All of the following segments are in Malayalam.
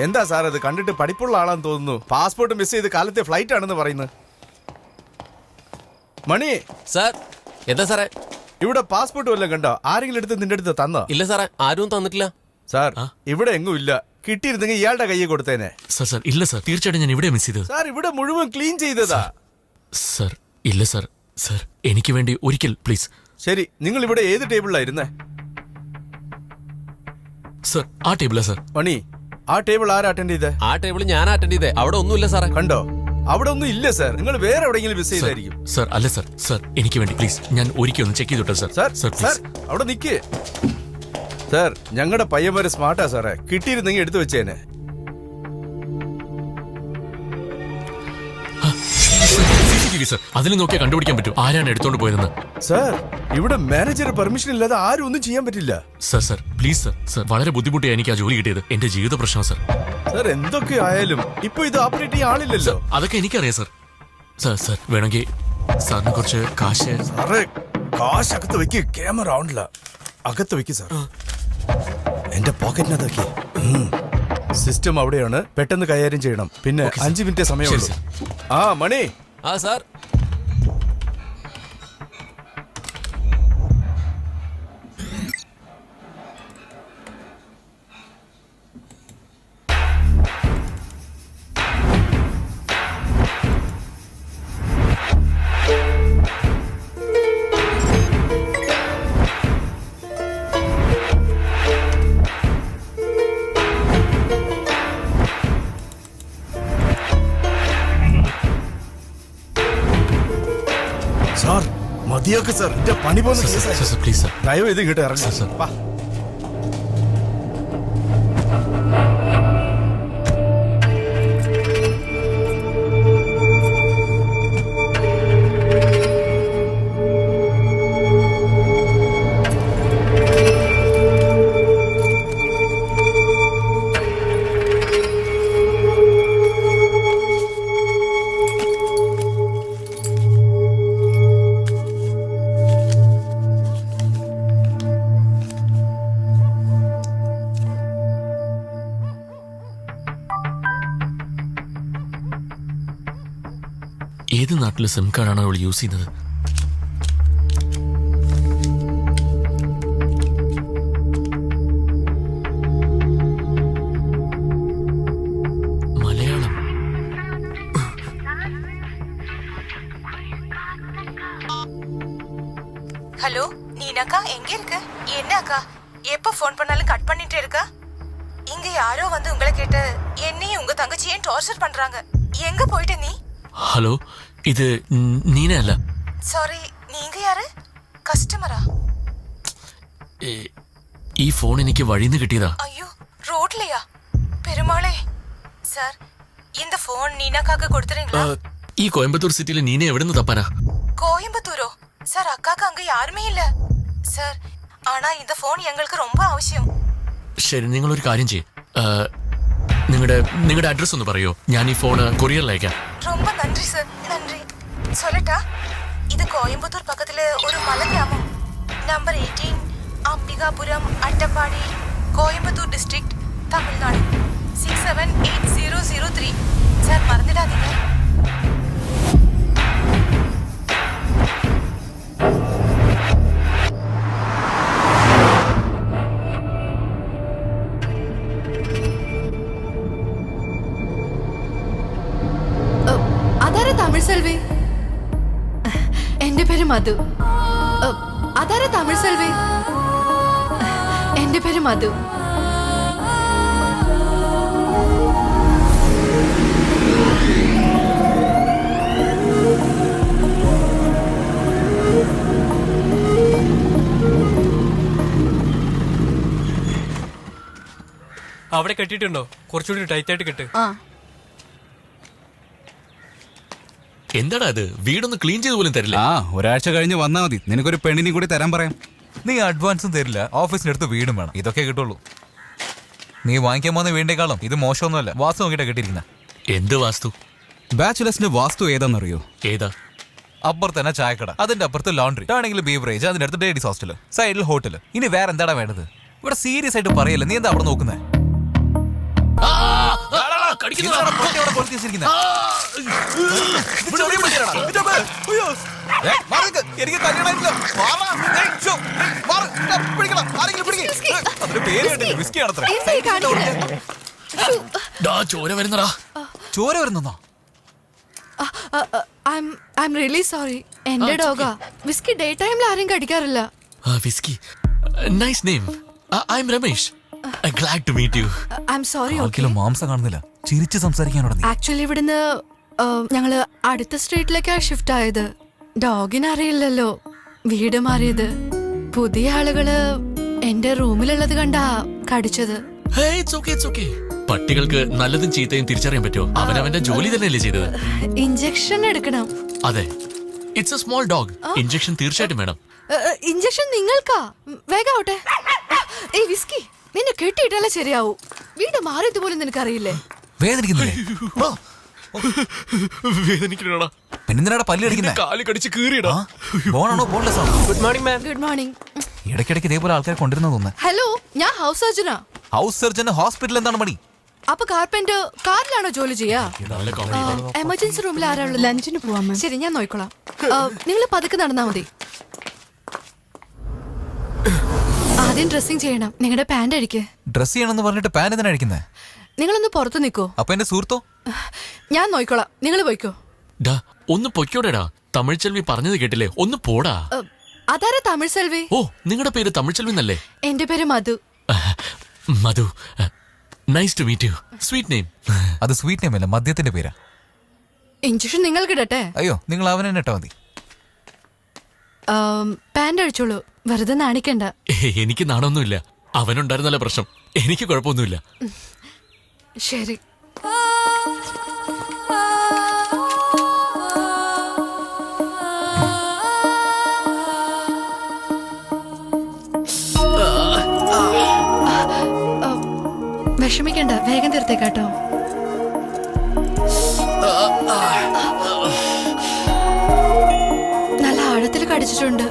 എന്താ സാർ അത് കണ്ടിട്ട് പഠിപ്പുള്ള ആളാന്ന് തോന്നുന്നു. പാസ്പോർട്ട് മിസ് ചെയ്ത് കാലത്തെ ഫ്ലൈറ്റ് ആണെന്ന് പറയുന്നത്. മണി സാർ. എന്താ സാറേ? ഇവിടെ പാസ്പോർട്ട് വല്ലതും കണ്ടോ? ആരെങ്കിലും എടുത്ത് നിന്റെ അടുത്ത് തന്നോ? ഇല്ല സാറേ, ആരും തന്നിട്ടില്ല. സാർ ഇവിടെ എങ്ങും ഇല്ല. കിട്ടിയിരുന്നെങ്കിൽ ഇയാളുടെ കയ്യിൽ കൊടുത്തേനെ. സാർ ഇല്ല സാർ, തീർച്ചയായിട്ടും ഞാൻ ഇവിടെ മിസ് ചെയ്തത്. സാർ ഇവിടെ മുഴുവൻ ക്ലീൻ ചെയ്തതാ. സാർ ഇല്ല സാർ. സാർ എനിക്ക് വേണ്ടി ഒരിക്കൽ പ്ലീസ്. ശരി, നിങ്ങൾ ഇവിടെ ഏത് ടേബിളിലായിരുന്നേ? സാർ ആ ടേബിളാ സാർ. മണി, ആ ടേബിൾ ആരാ അറ്റൻഡ് ചെയ്തേ? ആ ടേബിൾ ഞാൻ അറ്റൻഡ് ചെയ്തേ. അവിടെ ഒന്നുമില്ല സാറേ. കണ്ടോ? അവിടെ ഒന്നും ഇല്ല സാർ. നിങ്ങൾ വേറെ എവിടെയെങ്കിലും മിസ് ചെയ്തായിരിക്കും. സാർ അല്ല സാർ. സാർ എനിക്ക് വേണ്ടി പ്ലീസ്, ഞാൻ ഒരിക്കൽ ഒന്ന് ചെക്ക് ചെയ്തോട്ടെ സാർ. സാർ സാർ സാർ അവിടെ നിൽക്കേ. സാർ ഞങ്ങളുടെ പയ്യന്മാര് സ്മാർട്ടാ സാറേ. കിട്ടിയിരുന്നെങ്കിൽ എടുത്തു വെച്ചേനെ. സാർ അതിൽ നോക്കിയാൽ കണ്ടുപിടിക്കാൻ പറ്റും ആരാണ് എടുത്തോണ്ട് പോയതെന്ന്. സാർ ഇവിടെ മാനേജർ പെർമിഷൻ ഇല്ലാതെ ആരും ഒന്നും ചെയ്യാൻ പറ്റില്ല. Sir sir please sir. Sir വളരെ ബുദ്ധിമുട്ടിയാണ് എനിക്ക് ആ ജോലി കിട്ടിയത്. എന്റെ ജീവിത പ്രശ്നം സാർ. സാർ എന്തൊക്കെ ആയാലും ഇപ്പൊ ഇത് ഓപ്പറേറ്റ് ചെയ്യാൻ ആളില്ലല്ലോ. അതൊക്കെ എനിക്കറിയാം സാർ. സാർ സാർ വേണമെങ്കിൽ സാറിന് കുറച്ച് കാശ്. സാറേ കാശ് അകത്ത് വെക്ക്. ക്യാമറ ഓണില്ല. അകത്ത് വെക്ക് സാർ. എന്റെ പോക്കറ്റിനകത്ത് സിസ്റ്റം അവിടെയാണ്. പെട്ടെന്ന് കൈകാര്യം ചെയ്യണം. പിന്നെ 5 മിനിറ്റ് സമയമുള്ളൂ. ആ മണി. ആ സാർ. Sir മതിയാക്ക് sir. എന്റെ പണി പോകുന്ന പ്ലീസ് സാർ. ദയവ് ഇത് ഇങ്ങോട്ട് ഇറങ്ങി. സാർ ഏത് നാട്ടിലെ സിം കാർഡാണ് അവൾ യൂസ് ചെയ്യുന്നത്? മലയാളം. ஹலோ நீனாக்கா எங்க இருக்க? என்னக்கா எப்ப ஃபோன் பண்ணாலும் கட் பண்ணிட்டே இருக்க? இங்க யாரோ வந்து உங்களை கேட்டு என்னையும் உங்க தங்கச்சியும் டார்ச்சர் பண்றாங்க. எங்க போயிட்ட நீ? ഹലോ, ഇത് നീന അല്ല. சாரி, நீங்க யாரு? கஸ்டமரா? ഈ ഫോൺ എനിക്ക് വഴിന്ന് കിട്ടിയതാ. ஐயோ, ரோட்லயா? பெருமாளே. சார், இந்த ஃபோன் நீனாக்காக்கு கொடுத்துறீங்களா? ഈ കോയമ്പത്തൂർ സിറ്റിയിലെ നീന എവിടുന്ന് തപ്പാനാ? கோயம்புத்தூரோ? சார், அக்காக்கு அங்க யாருமே இல்ல. சார், ஆனா இந்த ஃபோன் எங்களுக்கு ரொம்ப அவசியம். ശരി, നിങ്ങളൊരു കാര്യം ചെയ്യ്. നിങ്ങളുടെ അഡ്രസ് ഒന്ന് പറയോ? ഞാൻ ഈ ഫോൺ കൊറിയറിൽ അയക്കാം. ரொம்ப நன்றி சார், நன்றி. சொல்லட்டா? இது கோயம்புத்தூர் பக்கத்துல ஒரு மலை கிராமம். Number 18 Ambikapuram Attappadi, Coimbatore district, Tamil Nadu 678003. Sir மறந்துடாதீங்க. തമിഴ് സെൽവി. എന്റെ പേര് മധു. അതാരാ തമിഴ് സെൽവി? എന്റെ പേര് മധു. അവിടെ കെട്ടിട്ടുണ്ടോ? കുറച്ചുകൂടി ടൈറ്റ് ആയിട്ട് കെട്ട്. എന്താടാ അത്? വീടൊന്ന് ക്ലീൻ ചെയ്ത് പോലും തരില്ല. ഒരാഴ്ച കഴിഞ്ഞ് വന്നാ മതി. നിനക്കൊരു പെണ്ണിനെ കൂടി തരാൻ പറയാം. നീ അഡ്വാൻസും തരില്ല, ഓഫീസിനടുത്ത് വീടും വേണം. ഇതൊക്കെ കിട്ടുള്ളൂ. നീ വാങ്ങിക്കാൻ പോകുന്ന വീടിനേക്കാളും ഇത് മോശമൊന്നുമല്ല. വാസ്തു നോക്കിയിട്ടാ കിട്ടിയിരിക്കുന്ന. എന്ത് വാസ്തു? ബാച്ചുലേഴ്സിന്റെ വാസ്തു ഏതാണെന്നറിയോ? ഏതാ? അപ്പുറത്ത് തന്നെ ചായക്കട, അതിന്റെ അപ്പുറത്ത് ലോണ്ടറി, ആണെങ്കിൽ ബീവറേജ്, അതിന്റെ അടുത്ത് ലേഡീസ് ഹോസ്റ്റൽ, സൈഡിൽ ഹോട്ടൽ. ഇനി വേറെ എന്താടാ വേണ്ടത്? ഇവിടെ സീരിയസ് ആയിട്ട് പറയല്ലേ, നീ എന്താ അവിടെ നോക്കുന്നേ? എന്തിനാടാ പട്ടി അവിടെ കൊളുത്തി വെച്ചിരിക്കുന്നെ? ഇത് ചെറിയ പട്ടിയാടാ. ഇതിന്റെ അമ്മേ. അയ്യോ. മാറി നിൽക്ക്. എനിക്ക് കല്യാണമായിട്ടില്ല. മാറാ. ശ്ശോ. മാറ്. പിടിക്കണം. ആരെങ്കിലും പിടിക്ക്. അതിന്റെ പേര് കേട്ടില്ല. വിസ്കിയാണത്രേ. എന്തായി കാണിക്കുന്നത്? ചോര വരുന്നടാ. ചോര വരുന്നോ? I'm really sorry. എന്റെ ഡോഗാ. വിസ്കി ഡേ ടൈമിൽ ആരും കടിക്കാറില്ല. Whisky. Nice name. I am Ramesh. Glad to meet you. I'm sorry. ആൾക്കിലും മാംസം കാണുന്നില്ല. ചിരിച്ച് സംസാരിക്കാനോടാ നീ. ആക്ച്വലി ഇവിടുന്ന് ഞങ്ങള് അടുത്ത സ്ട്രീറ്റിലേക്കാണ് ഷിഫ്റ്റ് ആയത്. ഡോഗിന് അറിയില്ലല്ലോ വീട് മാറിയത്. പുതിയ ആളുകള് എന്റെ റൂമിലുള്ളത് കണ്ടാ കടിച്ചത്. പട്ടികൾക്ക് നല്ലതും ചീത്തയും തിരിച്ചറിയാൻ പറ്റുമോ? അവനവന്റെ ജോലി തന്നെയല്ലേ ചെയ്തത്? ഇഞ്ചക്ഷൻ എടുക്കണം. അതെ, it's A small dog. Injection തീർച്ചയായിട്ടും വേണം. ഇഞ്ചക്ഷൻ നിങ്ങൾക്കാ? വേഗാവട്ടെ. ഏയ് വിസ്കി, നിന്നെ കെട്ടിയിട്ടല്ലേ ശരിയാവൂ. വീട് മാറിയത് പോലും നിനക്കറിയില്ലേ? വേദനിക്കുന്നില്ലേ? വേദനിക്കണടാ. പിന്നെന്തിനാടാ പല്ല് അടിക്കുന്നേ? കാല് കടിച്ച് കീറിയടാ. ബോണാണോ ബോൺലെസ് ആണോ? Good morning ma'am. Good morning. ഇടയ്ക്കിടയ്ക്ക് ഇതേപോലെ ആൾക്കാർ കൊണ്ടിരുന്ന തോന്നുന്നു. ഹലോ, ഞാൻ ഹൗസ് സർജനാ. ഹൗസ് സർജന് ഹോസ്പിറ്റൽ എന്താണ് മണി? അപ്പൊ കാർപ്പന്റ് കാറിലാണോ ജോലി ചെയ്യാ? നല്ല കോമഡി. എമർജൻസി റൂമിൽ ആരാളുള്ളത്? ലഞ്ചിന് പോവാം. ശരി, ഞാൻ നോക്കിക്കോളാം. നിങ്ങൾ പതുക്കെ നടന്നാ മതി. ആദ്യം ഡ്രസ്സിങ് ചെയ്യണം. നിങ്ങളുടെ പാന്റ് അടിക്ക്. ഡ്രസ് ചെയ്യണമെന്ന് പറഞ്ഞിട്ട് പാൻ എന്തിനാ അടിക്കുന്നേ? നിങ്ങളൊന്ന് പുറത്ത് നിൽക്കോ. അപ്പൊ എന്റെ സുഹൃത്തോ? ഞാൻ നോക്കിക്കോളാം, നിങ്ങൾ പോയിക്കോ. ഡാ, ഒന്ന് പൊയ്ക്കോടെടാ. തമിഴ് ചെൽവി പറഞ്ഞത് കേട്ടില്ലേ? ഒന്ന് പോടാ. അതാരാ തമിഴ് സെൽവി? ഓ, നിങ്ങളുടെ പേര് തമിഴ് ചെൽവി എന്നല്ലേ? എന്റെ പേര് Madhu. Madhu, nice to meet you. Sweet name. അത് സ്വീറ്റ് നെയിം അല്ല, മദ്യത്തിന്റെ പേരാ. ഇഞ്ചക്ഷൻ നിങ്ങൾക്ക് ഇടട്ടെ? അയ്യോ, നിങ്ങൾ അവനെ ഇട്ടാ മതി. പാന്റ് അടിച്ചോളൂ, വെറുതെ നാണിക്കണ്ട. എനിക്ക് നാണൊന്നുമില്ല. അവനുണ്ടായിരുന്നല്ല പ്രശ്നം. എനിക്ക് കുഴപ്പമൊന്നുമില്ല. ശരി. വിഷമിക്കണ്ട, വേഗം തീർത്തേക്കാട്ടോ. നല്ല ആഴത്തിൽ കടിച്ചിട്ടുണ്ട്.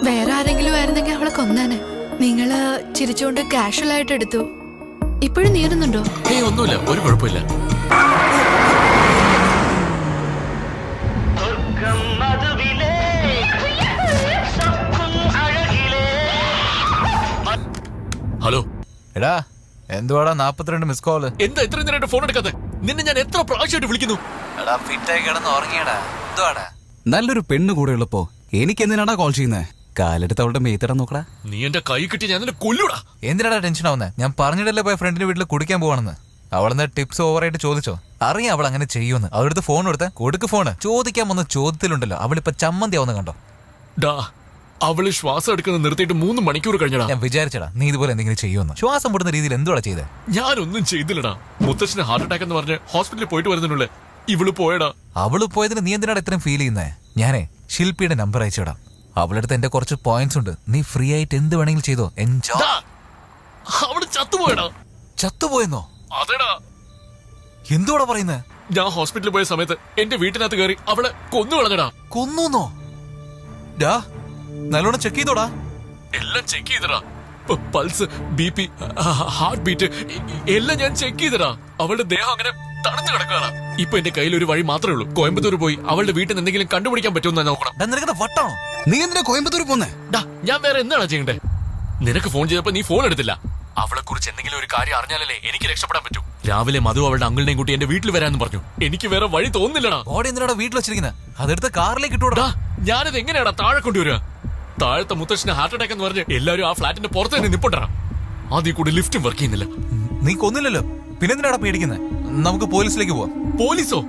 വേറെ ആരെങ്കിലും ആയിരുന്നെങ്കിൽ അവളെ കൊന്നേനെ. നിങ്ങള് ചിരിച്ചുകൊണ്ട് കാഷ്വൽ ആയിട്ട് എടുത്തു. ഇപ്പോഴും നീറുന്നുണ്ടോ? ഏയ്, ഒന്നുമില്ല, ഒരു കുഴപ്പമില്ല. ഹലോ എടാ, എന്തുവാടാ 42 മിസ് കോള്? എന്താ ഇത്രയും നേരമായിട്ട് ഫോൺ എടുക്കാതെ? നിന്നെ ഞാൻ എത്ര പ്രാവശ്യമായിട്ട് വിളിക്കുന്നു? എടാ, ഫിറ്റായി കിടന്ന് ഉറങ്ങിയടാ. എന്തുവാടാ? നല്ലൊരു പെണ്ണ് കൂടെ ഉള്ളപ്പോ എനിക്ക് എന്തിനാടാ കോൾ ചെയ്യുന്നേ? കാലെടുത്ത് അവളുടെ മേത്തിടാൻ നോക്കടാ. നീ എന്റെ കൈ കിട്ടി ഞാൻ നിന്നെ കൊല്ലൂടാ. എന്തിനാടാ ടെൻഷൻ ആവുന്നേ? ഞാൻ പറഞ്ഞിട്ടല്ലേ പോയ ഫ്രണ്ടിന്റെ വീട്ടിൽ കുടിക്കാൻ പോവാണെന്ന്. അവളെന്താ ടിപ്സ് ഓവറായിട്ട് ചോദിച്ചോ? അറിയാം അവൾ അങ്ങനെ ചെയ്യുമെന്ന്. അവളടുത്ത് ഫോൺ കൊടുത്ത കൊടുക്ക് ഫോണ്. ചോദിക്കാൻ വന്ന ചോദ്യത്തിലുണ്ടല്ലോ അവളിപ്പോ ചമ്മന്തി ആവുന്ന കണ്ടോ? ഡാ, അവള് ശ്വാസം എടുക്കുന്നത് നിർത്തിയിട്ട് 3 മണിക്കൂർ കഴിഞ്ഞടാ. ഞാൻ വിചാരിച്ചടാ നീ ഇതുപോലെ എന്തെങ്കിലും ചെയ്യുമെന്ന്. ശ്വാസം മുടുന്ന രീതിയിൽ എന്തുവാ ചെയ്തേ? ഞാനൊന്നും ചെയ്തില്ലടാ. മുത്തച്ഛന് ഹാർട്ട് അറ്റാക്ക് എന്ന് പറഞ്ഞ് ഹോസ്പിറ്റലിൽ പോയിട്ട് വരുന്നുള്ളേ. ഇവള് പോയടാ. അവള് പോയതിന് നീ എന്തിനാണ് ഇത്രയും ഫീൽ ചെയ്യുന്നേ? ഞാനേ ശില്പിയുടെ നമ്പർ അയച്ചുവിടാം. അവളടുത്ത് എന്റെ കുറച്ച് പോയിന്റ്സ് ഉണ്ട്. നീ ഫ്രീ ആയിട്ട് എന്ത് വേണമെങ്കിലും ചെയ്തോ. എൻജോയ്. ഡാ, അവള് ചത്തുപോയടാ. ചത്തുപോയെന്നോ? അതെടാ. എന്തുവാടാ പറയുന്നേ? ഞാൻ ഹോസ്പിറ്റലിൽ പോയ സമയത്ത് എന്റെ വീട്ടിനകത്ത് കയറി അവളെ കൊന്നു കളഞ്ഞടാ. കൊന്നൂന്നോ? ഡാ, നല്ലോണം ചെക്ക് ചെയ്തോടാ. എല്ലാം ചെക്ക് ചെയ്തടാ. പൾസ്, BP, ഹാർട്ട് ബീറ്റ് എല്ലാം ഞാൻ ചെക്ക് ചെയ്തടാ. അവളുടെ ദേഹം അങ്ങനെ തണുത്ത് കിടക്കാണ്. ഇപ്പൊ എന്റെ കയ്യിൽ ഒരു വഴി മാത്രമേ ഉള്ളൂ. കോയമ്പത്തൂർ പോയി അവളുടെ വീട്ടിൽ നിന്ന് എന്തെങ്കിലും കണ്ടുപിടിക്കാൻ പറ്റുമെന്ന് നോക്കണം. നിനക്ക് വട്ടാണോ? നീ എന്തിനാ കോയമ്പത്തൂർ പോന്നേ? ഡാ, ഞാൻ വേറെ എന്താണ് ചെയ്യണ്ടേ? നിനക്ക് ഫോൺ ചെയ്തപ്പോ നീ ഫോൺ എടുത്തില്ല. അവളെ കുറിച്ച് എന്തെങ്കിലും ഒരു കാര്യം അറിഞ്ഞാലല്ലേ എനിക്ക് രക്ഷപ്പെടാൻ പറ്റൂ. രാവിലെ മധു അവളുടെ അങ്കിളിനെയും കൂട്ടി എന്റെ വീട്ടിൽ വരാന്ന് പറഞ്ഞു. എനിക്ക് വേറെ വഴി തോന്നുന്നില്ലടാ. ബോഡി എന്തിനാടാ വീട്ടിൽ വെച്ചിരിക്കുന്നത്? അതെടുത്ത് കാറിലേക്ക് ഇട്ടോടാ. ഞാനത് എങ്ങനെയാടാ താഴെ കൊണ്ടുവരിക? താഴത്തെ മുത്തച്ഛന് ഹാർട്ട് അറ്റാക്ക് എന്ന് പറഞ്ഞ് എല്ലാവരും ആ ഫ്ലാറ്റിന്റെ പുറത്ത് തന്നെ നിപ്പുണ്ടാ. ആദ്യം കൂടി ലിഫ്റ്റും വർക്ക് ചെയ്യുന്നില്ല. നീ കൊന്നില്ലല്ലോ, പിന്നെന്തിനാടാ പേടിക്കുന്നത്? നമുക്ക് പോലീസിലേക്ക് പോവാം. പോലീസോ?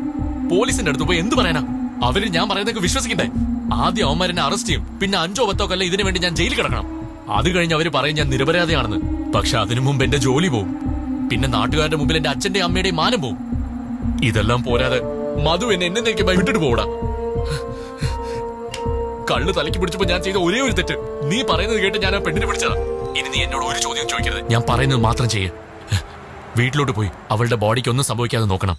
പോലീസിന്റെ അടുത്ത് പോയി എന്ത് പറയാനാ? അവര് ഞാൻ പറയുന്നതൊക്കെ വിശ്വസിക്കണ്ടേ? ആദ്യം അവന്മാരെന്നെ അറസ്റ്റ് ചെയ്യും. പിന്നെ 5 10 കൊല്ലം ഇതിനു വേണ്ടി ഞാൻ ജയിലിൽ കിടക്കണം. അത് കഴിഞ്ഞ് അവര് പറയും ഞാൻ നിരപരാധിയാണെന്ന്. പക്ഷെ അതിനു മുമ്പ് എന്റെ ജോലി പോവും. പിന്നെ നാട്ടുകാരുടെ മുമ്പിൽ എന്റെ അച്ഛന്റെയും അമ്മയുടെയും മാനം പോവും. ഇതെല്ലാം പോരാതെ മധു എന്നെ എന്നേക്കുമായി വിട്ടിട്ട് പോകൂടാ. കള്ള് തലയ്ക്ക് പിടിച്ചപ്പോ ഞാൻ ചെയ്ത ഒരേ ഒരു തെറ്റ് നീ പറയുന്നത് കേട്ട് ഞാൻ ആ പെണ്ണിനെ പിടിച്ചതാ. ഇനി നീ എന്നോട് ഒരു ചോദ്യം ചോദിക്കരുത്. ഞാൻ പറയുന്നത് മാത്രം ചെയ്യേ. വീട്ടിലോട്ട് പോയി അവളുടെ ബോഡിക്ക് ഒന്നും സംഭവിക്കാതെ നോക്കണം.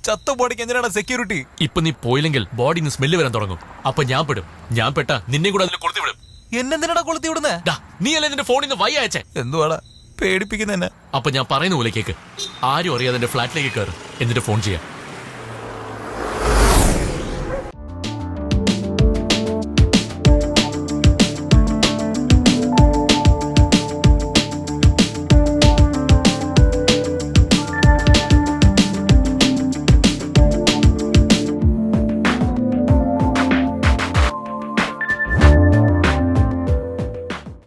ചത്ത ബോഡിക്ക് എന്തിനാണ് സെക്യൂരിറ്റി? ഇപ്പൊ നീ പോയില്ലെങ്കിൽ ബോഡിന്ന് സ്മെല്ല് വരാൻ തുടങ്ങും. അപ്പൊ ഞാൻ പെടും. ഞാൻ പെട്ട നിന്നെ കൂടെ അതിൽ കൊളുത്തി വിടും. എന്നെന്തിനാടാ കൊളുത്തി വിടുന്നേ? നീ അല്ലേ നിന്റെ ഫോണിൽ നിന്ന് വൈ അയച്ചേ? എന്തുവാടാ പേടിപ്പിക്കുന്ന? അപ്പൊ ഞാൻ പറയുന്ന പോലെ കേക്ക്. ആരും അറിയാതെ എന്റെ ഫ്ലാറ്റിലേക്ക് കയറും. എന്നിട്ട് ഫോൺ ചെയ്യാം